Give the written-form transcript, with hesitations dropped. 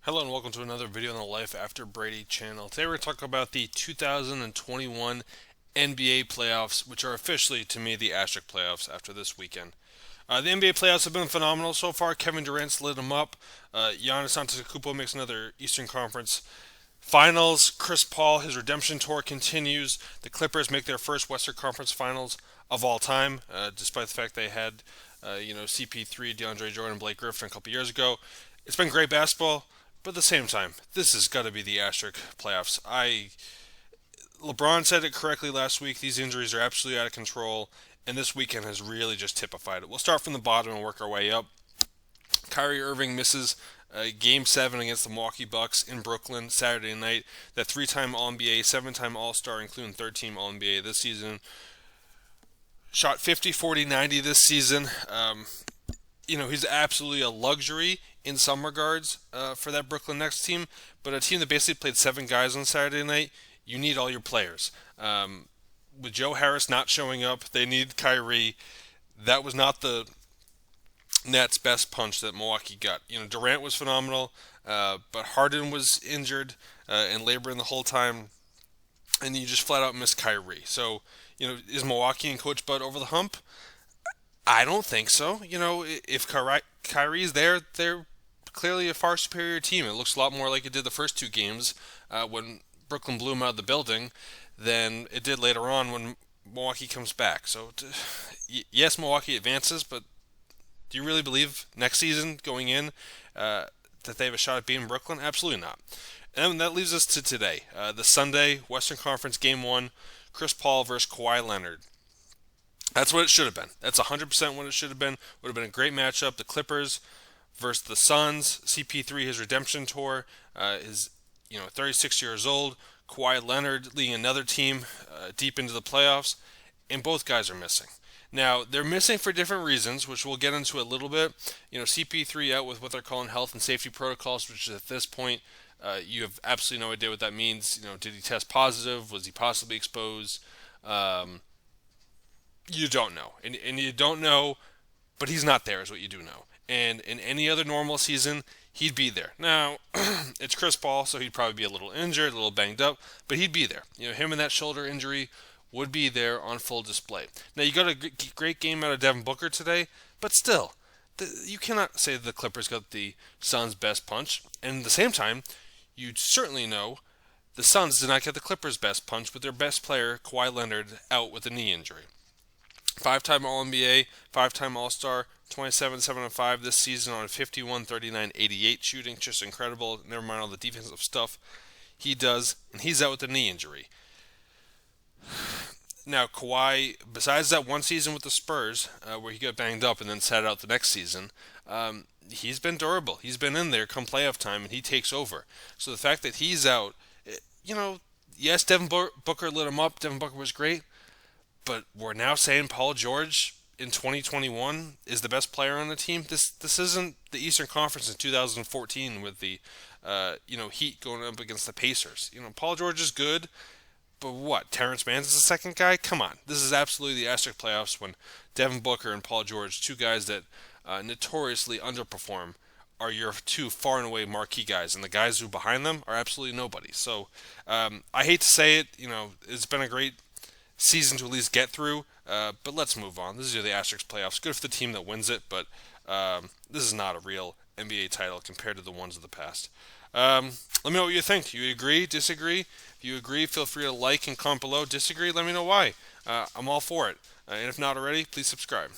Hello and welcome to another video on the Life After Brady channel. Today we're going to talk about the 2021 NBA playoffs, which are officially, to me, the Asterisk playoffs after this weekend. The NBA playoffs have been phenomenal so far. Kevin Durant's lit them up. Giannis Antetokounmpo makes another Eastern Conference Finals. Chris Paul, his redemption tour continues. The Clippers make their first Western Conference Finals of all time, despite the fact they had, CP3, DeAndre Jordan, Blake Griffin a couple years ago. It's been great basketball. But at the same time, this has got to be the Asterisk playoffs. LeBron said it correctly last week. These injuries are absolutely out of control, and this weekend has really just typified it. We'll start from the bottom and work our way up. Kyrie Irving misses Game 7 against the Milwaukee Bucks in Brooklyn Saturday night. That three-time All-NBA, seven-time All-Star, including third-team All-NBA this season. Shot 50, 40, 90 this season. He's absolutely a luxury in some regards for that Brooklyn Nets team, but a team that basically played seven guys on Saturday night, you need all your players. With Joe Harris not showing up, they need Kyrie. That was not the Nets' best punch that Milwaukee got. Durant was phenomenal, but Harden was injured and laboring the whole time, and you just flat out missed Kyrie. So, is Milwaukee and Coach Bud over the hump? I don't think so. If Kyrie's there, they're clearly a far superior team. It looks a lot more like it did the first two games when Brooklyn blew them out of the building than it did later on when Milwaukee comes back. So, yes, Milwaukee advances, but do you really believe next season going in that they have a shot at beating Brooklyn? Absolutely not. And that leaves us to today, the Sunday Western Conference Game 1, Chris Paul versus Kawhi Leonard. That's what it should have been. That's 100% what it should have been. Would have been a great matchup. The Clippers versus the Suns. CP3, his redemption tour, is 36 years old. Kawhi Leonard leading another team deep into the playoffs, and both guys are missing. Now, they're missing for different reasons, which we'll get into a little bit. CP3 out with what they're calling health and safety protocols, which is at this point, you have absolutely no idea what that means. Did he test positive? Was he possibly exposed? You don't know. And you don't know, but he's not there is what you do know. And in any other normal season, he'd be there. Now, it's Chris Paul, so he'd probably be a little injured, a little banged up, but he'd be there. Him and that shoulder injury would be there on full display. Now, you got a great game out of Devin Booker today, but still, you cannot say the Clippers got the Suns' best punch. And at the same time, you certainly know the Suns did not get the Clippers' best punch with their best player, Kawhi Leonard, out with a knee injury. Five-time All-NBA, five-time All-Star, 27, 7, and 5 this season on a 51, 39, 88 shooting. Just incredible. Never mind all the defensive stuff he does. And he's out with a knee injury. Now, Kawhi, besides that one season with the Spurs, where he got banged up and then sat out the next season, he's been durable. He's been in there come playoff time, and he takes over. So the fact that he's out, yes, Devin Booker lit him up. Devin Booker was great. But we're now saying Paul George in 2021 is the best player on the team. This isn't the Eastern Conference in 2014 with the Heat going up against the Pacers. Paul George is good, but what? Terrence Mann is the second guy? Come on, this is absolutely the Asterisk playoffs when Devin Booker and Paul George, two guys that notoriously underperform, are your two far and away marquee guys, and the guys who behind them are absolutely nobody. So I hate to say it, it's been a great season to at least get through, but let's move on. This is the Asterisk playoffs. Good for the team that wins it, but this is not a real NBA title compared to the ones of the past. Let me know what you think. Do you agree? Disagree? If you agree, feel free to like and comment below. Disagree? Let me know why. I'm all for it. And if not already, please subscribe.